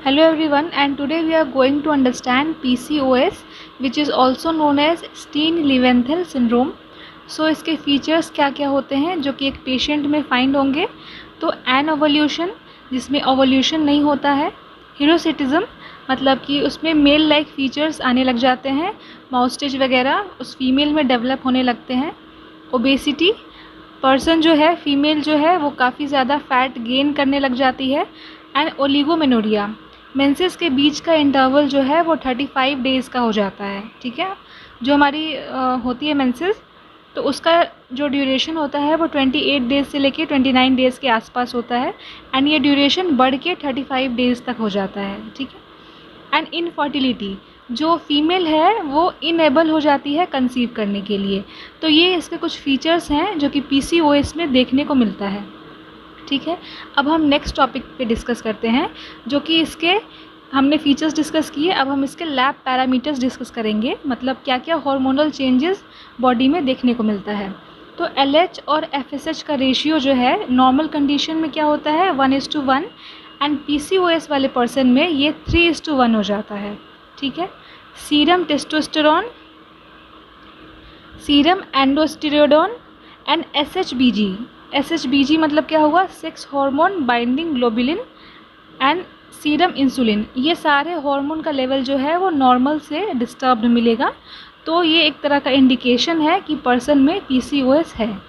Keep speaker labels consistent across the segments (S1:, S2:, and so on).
S1: Hello everyone, and today we are going to understand PCOS, which is also known as Steen-Leventhal syndrome. So इसके features क्या क्या होते हैं जो कि एक पेशेंट में फाइंड होंगे। तो एनओवल्यूशन, जिसमें ओवल्यूशन नहीं होता है। हिरोसिटिज्म, मतलब कि उसमें मेल लाइक फीचर्स आने लग जाते हैं, माउस्टेज वगैरह उस फीमेल में डेवलप होने लगते हैं। ओबेसिटी, पर्सन जो है, फीमेल जो है, वो काफ़ी ज़्यादा फैट गेन करने लग जाती है। एंड ओलिगोमेनोरिया, मेंसेस के बीच का इंटरवल जो है वो 35 डेज़ का हो जाता है। ठीक है, जो हमारी होती है मेंसेस, तो उसका जो ड्यूरेशन होता है वो 28 डेज़ से लेके 29 डेज़ के आसपास होता है। एंड ये ड्यूरेशन बढ़ के 35 डेज़ तक हो जाता है। ठीक है। एंड इनफर्टिलिटी, जो फीमेल है वो इनेबल हो जाती है कंसीव करने के लिए। तो ये इसके कुछ फीचर्स हैं जो कि PCOS में देखने को मिलता है। ठीक है, अब हम नेक्स्ट टॉपिक पे डिस्कस करते हैं, जो कि इसके हमने फीचर्स डिस्कस किए। अब हम इसके लैब पैरामीटर्स डिस्कस करेंगे, मतलब क्या क्या हार्मोनल चेंजेस बॉडी में देखने को मिलता है। तो LH और FSH का रेशियो जो है नॉर्मल कंडीशन में क्या होता है 1:1, एंड PCOS वाले पर्सन में ये 3:1 हो जाता है। ठीक है। Serum testosterone, serum androstenedione and SHBG मतलब क्या हुआ, sex hormone binding globulin and serum insulin, ये सारे हार्मोन का लेवल जो है वो नॉर्मल से डिस्टर्ब्ड मिलेगा। तो ये एक तरह का इंडिकेशन है कि पर्सन में PCOS है।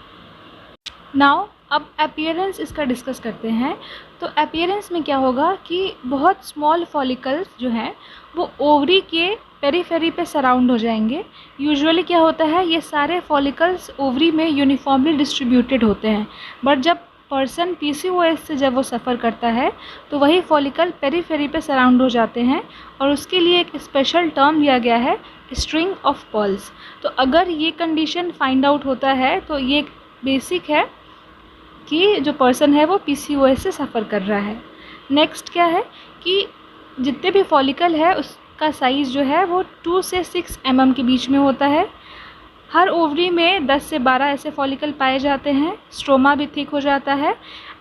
S1: नाउ अब अपीयरेंस इसका डिस्कस करते हैं। तो अपीयरेंस में क्या होगा कि बहुत स्मॉल फॉलिकल्स जो हैं वो ओवरी के पेरीफेरी पे सराउंड हो जाएंगे। यूजुअली क्या होता है, ये सारे फॉलिकल्स ओवरी में यूनिफॉर्मली डिस्ट्रीब्यूटेड होते हैं, बट जब पर्सन PCOS से जब वो सफ़र करता है तो वही फॉलिकल पेरीफेरी पे सराउंड हो जाते हैं, और उसके लिए एक स्पेशल टर्म दिया गया है, स्ट्रिंग ऑफ पर्ल्स। तो अगर ये कंडीशन फाइंड आउट होता है तो ये बेसिक है कि जो पर्सन है वो PCOS से सफ़र कर रहा है। नेक्स्ट क्या है कि जितने भी फॉलिकल है उसका साइज़ जो है वो 2 से 6 mm के बीच में होता है। हर ओवरी में 10 से 12 ऐसे फॉलिकल पाए जाते हैं। स्ट्रोमा भी थिक हो जाता है,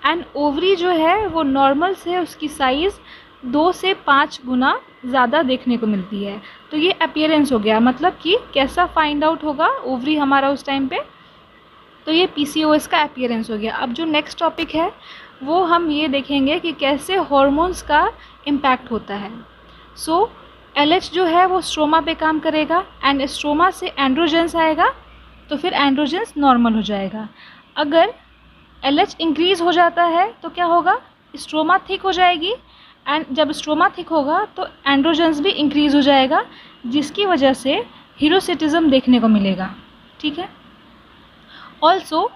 S1: एंड ओवरी जो है वो नॉर्मल से उसकी साइज़ 2 से 5 गुना ज़्यादा देखने को मिलती है। तो ये अपीयरेंस हो गया, मतलब कि कैसा फाइंड आउट होगा ओवरी हमारा उस टाइम पे। तो ये PCOS का अपीयरेंस हो गया। अब जो नेक्स्ट टॉपिक है वो हम ये देखेंगे कि कैसे हॉर्मोन्स का इम्पैक्ट होता है। सो LH जो है वो स्ट्रोमा पे काम करेगा, एंड स्ट्रोमा से एंड्रोजेंस आएगा, तो फिर एंड्रोजेंस नॉर्मल हो जाएगा। अगर LH इंक्रीज़ हो जाता है तो क्या होगा, स्ट्रोमा थिक हो जाएगी, एंड जब स्ट्रोमा थिक होगा तो एंड्रोजेंस भी इंक्रीज़ हो जाएगा, जिसकी वजह से हिरोसिटिज्म देखने को मिलेगा। ठीक है। ऑल्सो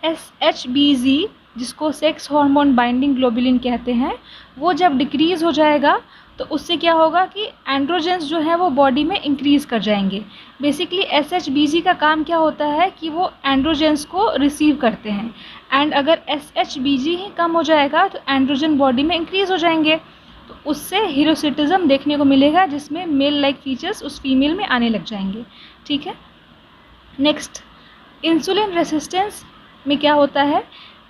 S1: SHBG, जिसको सेक्स हार्मोन बाइंडिंग ग्लोबुलिन कहते हैं, वो जब डिक्रीज़ हो जाएगा तो उससे क्या होगा कि एंड्रोजेंस जो है वो बॉडी में इंक्रीज़ कर जाएंगे। बेसिकली SHBG का काम क्या होता है कि वो एंड्रोजेंस को रिसीव करते हैं, एंड अगर SHBG ही कम हो जाएगा तो एंड्रोजन बॉडी में इंक्रीज़ हो जाएंगे, तो उससे हिरोसिटिज्म देखने को मिलेगा, जिसमें मेल लाइक फीचर्स उस फीमेल में आने लग जाएंगे। ठीक है। नेक्स्ट, इंसुलिन रेसिस्टेंस में क्या होता है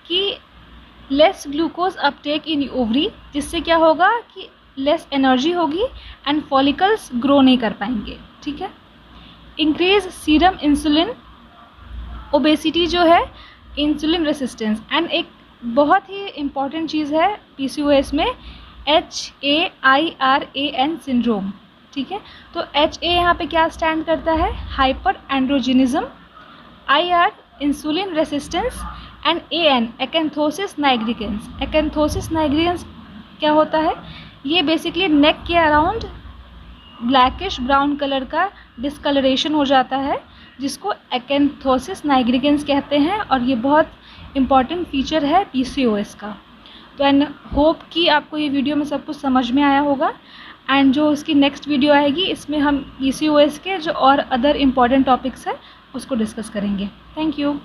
S1: कि less glucose Uptake in ovary, जिससे क्या होगा कि लेस एनर्जी होगी एंड फॉलिकल्स ग्रो नहीं कर पाएंगे। ठीक है। इंक्रीज सीरम इंसुलिन, ओबेसिटी जो है, इंसुलिन रेसिस्टेंस, एंड एक बहुत ही इम्पॉर्टेंट चीज़ है PCOS में, HAIRAN सिंड्रोम। ठीक है। तो HA यहाँ पे क्या स्टैंड करता है, hyper androgenism, IR insulin resistance, and AN acanthosis nigricans. Acanthosis nigricans क्या होता है, ये बेसिकली नेक के अराउंड ब्लैकिश ब्राउन कलर का डिस्कलरेशन हो जाता है, जिसको एकेंथोसिस नाइग्रिकेंस कहते हैं, और ये बहुत इम्पॉर्टेंट फीचर है PCOS का। तो एंड होप कि आपको ये वीडियो में सब कुछ समझ में आया होगा, एंड जो उसकी नेक्स्ट वीडियो आएगी इसमें हम PCOS के जो और अदर इम्पॉर्टेंट टॉपिक्स हैं उसको डिस्कस करेंगे। Thank you.